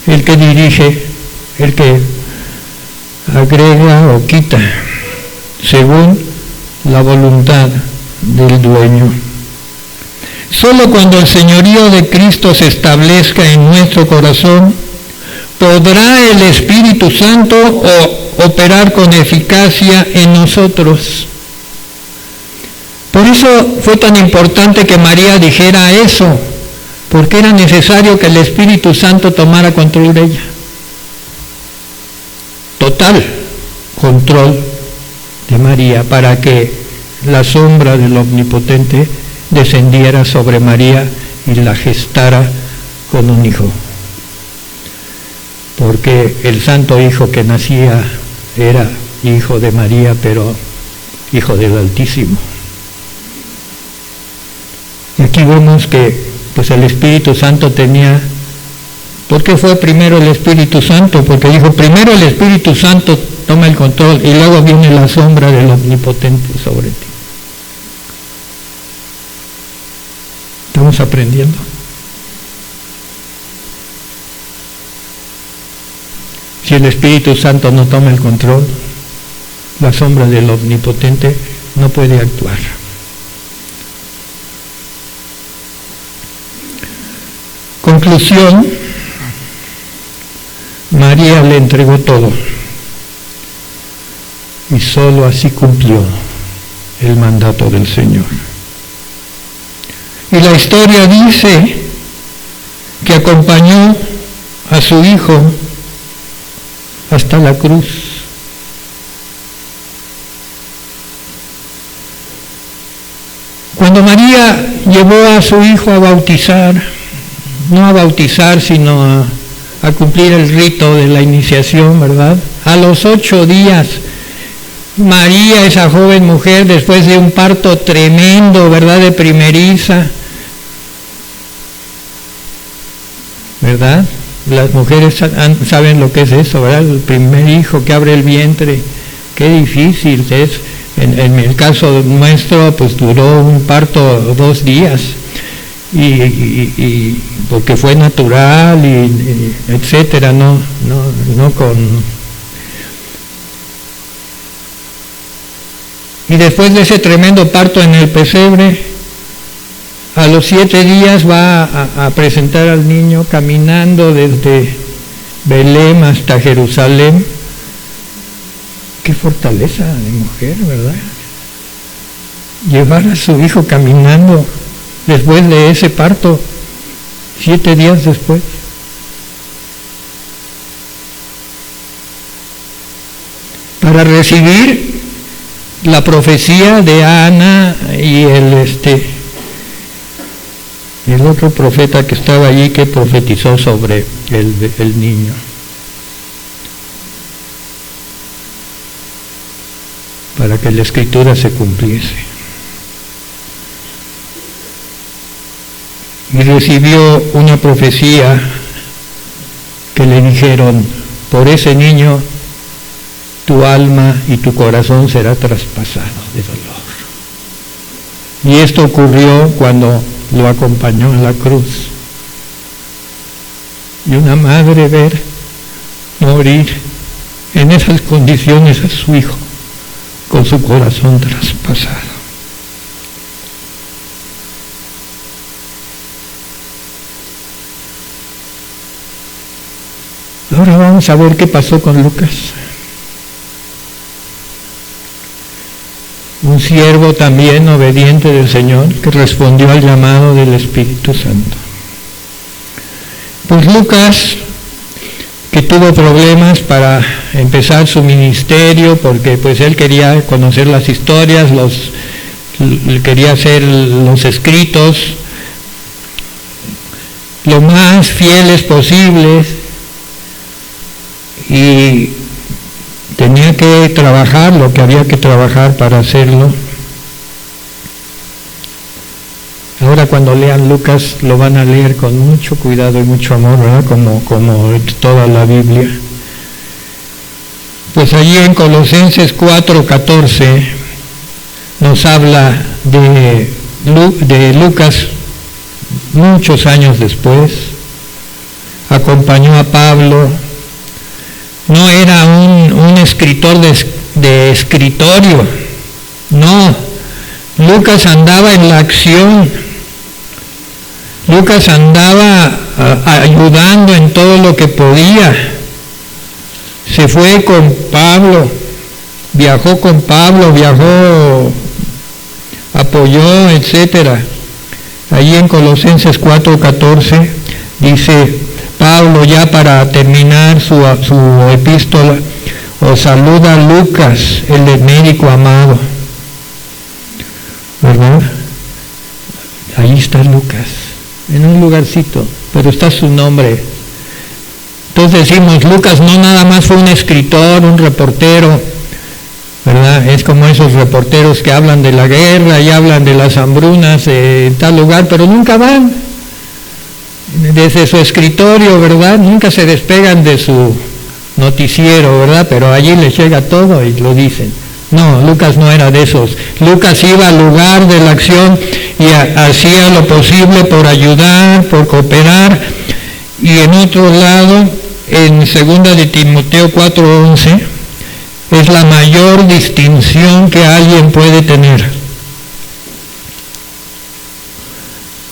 el que dirige, el que agrega o quita, según la voluntad del dueño. Solo cuando el señorío de Cristo se establezca en nuestro corazón, podrá el Espíritu Santo operar con eficacia en nosotros. Por eso fue tan importante que María dijera eso, porque era necesario que el Espíritu Santo tomara control de ella. Total control de María, para que la sombra del Omnipotente descendiera sobre María y la gestara con un hijo. Porque el santo hijo que nacía era hijo de María, pero hijo del Altísimo. Y aquí vemos que pues el Espíritu Santo tenía... ¿Por qué fue primero el Espíritu Santo? Porque dijo, primero el Espíritu Santo toma el control y luego viene la sombra del Omnipotente sobre ti. ¿Estamos aprendiendo? Si el Espíritu Santo no toma el control, la sombra del Omnipotente no puede actuar. Conclusión, María le entregó todo y solo así cumplió el mandato del Señor. Y la historia dice que acompañó a su hijo hasta la cruz. Cuando María llevó a su hijo a bautizar, no a bautizar, sino a cumplir el rito de la iniciación, ¿verdad? A los 8 días, María, esa joven mujer, después de un parto tremendo, ¿verdad?, de primeriza, ¿verdad? Las mujeres saben lo que es eso, ¿verdad? El primer hijo que abre el vientre, qué difícil es. En el caso nuestro, pues duró un parto 2 días, y porque fue natural, y etcétera, no con... Y después de ese tremendo parto en el pesebre, a los 7 días va a presentar al niño caminando desde Belén hasta Jerusalén. Qué fortaleza de mujer, ¿verdad? Llevar a su hijo caminando después de ese parto, 7 días después. Para recibir la profecía de Ana y el otro profeta que estaba allí, que profetizó sobre el niño. Para que la escritura se cumpliese. Y recibió una profecía que le dijeron: por ese niño tu alma y tu corazón será traspasado de dolor. Y esto ocurrió cuando lo acompañó a la cruz. Y una madre ver morir en esas condiciones a su hijo, con su corazón traspasado. Ahora vamos a ver qué pasó con Lucas. Un siervo también obediente del Señor, que respondió al llamado del Espíritu Santo. Pues Lucas, que tuvo problemas para empezar su ministerio, porque pues él quería conocer las historias, quería hacer los escritos lo más fieles posibles, y tenía que trabajar lo que había que trabajar para hacerlo. Ahora cuando lean Lucas lo van a leer con mucho cuidado y mucho amor, ¿verdad? Como toda la Biblia. Pues allí en Colosenses 4:14 nos habla de Lucas muchos años después. Acompañó a Pablo. No era un escritor de escritorio, no. Lucas andaba en la acción. Lucas andaba ayudando en todo lo que podía. Se fue con Pablo, viajó con Pablo, apoyó, etcétera. Allí en Colosenses 4:14 dice Pablo, ya para terminar su epístola: os saluda Lucas, el médico amado. ¿Verdad? Ahí está Lucas, en un lugarcito, pero está su nombre. Entonces decimos, Lucas no nada más fue un escritor, un reportero, ¿verdad? Es como esos reporteros que hablan de la guerra y hablan de las hambrunas en tal lugar, pero nunca van desde su escritorio, ¿verdad? Nunca se despegan de su noticiero, ¿verdad? Pero allí les llega todo y lo dicen. No, Lucas no era de esos. Lucas iba al lugar de la acción y hacía lo posible por ayudar, por cooperar. Y en otro lado, en 2 de Timoteo 4:11, es la mayor distinción que alguien puede tener.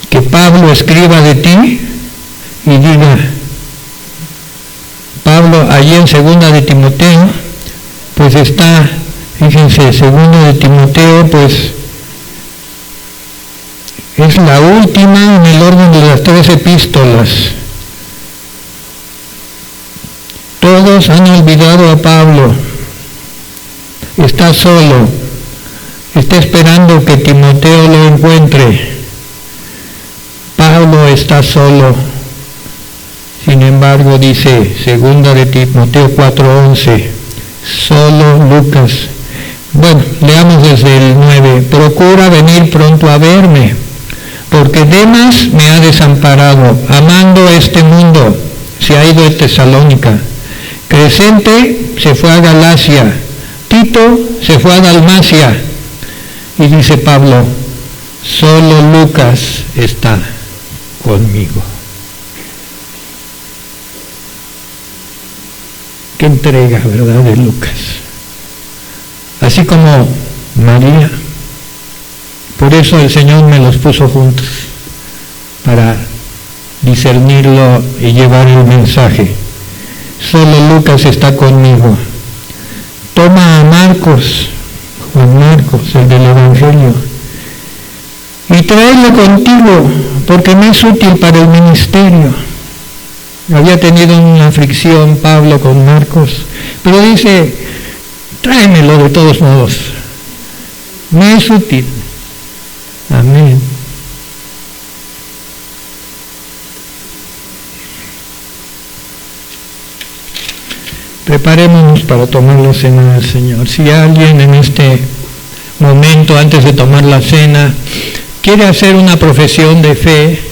Que Pablo escriba de ti y diga, Pablo, allí en 2 de Timoteo, pues está, fíjense, 2 de Timoteo, pues es la última en el orden de las 3 epístolas. Todos han olvidado a Pablo, está solo, Está esperando que Timoteo lo encuentre. Pablo está solo. Sin embargo, dice 2 de Timoteo 4:11, solo Lucas. Bueno, leamos desde el 9. Procura venir pronto a verme, porque Demas me ha desamparado, amando este mundo, se ha ido a Tesalónica. Crescente se fue a Galacia, Tito se fue a Dalmacia. Y dice Pablo, solo Lucas está conmigo. Qué entrega, ¿verdad?, de Lucas. Así como María. Por eso el Señor me los puso juntos, para discernirlo y llevar el mensaje. Solo Lucas está conmigo. Toma a Marcos, Juan Marcos, el del Evangelio, y tráelo contigo, porque me es útil para el ministerio. Había tenido una fricción Pablo con Marcos, pero dice, tráemelo de todos modos, me es útil. Amén. Preparémonos para tomar la cena del Señor. Si alguien en este momento, antes de tomar la cena, quiere hacer una profesión de fe,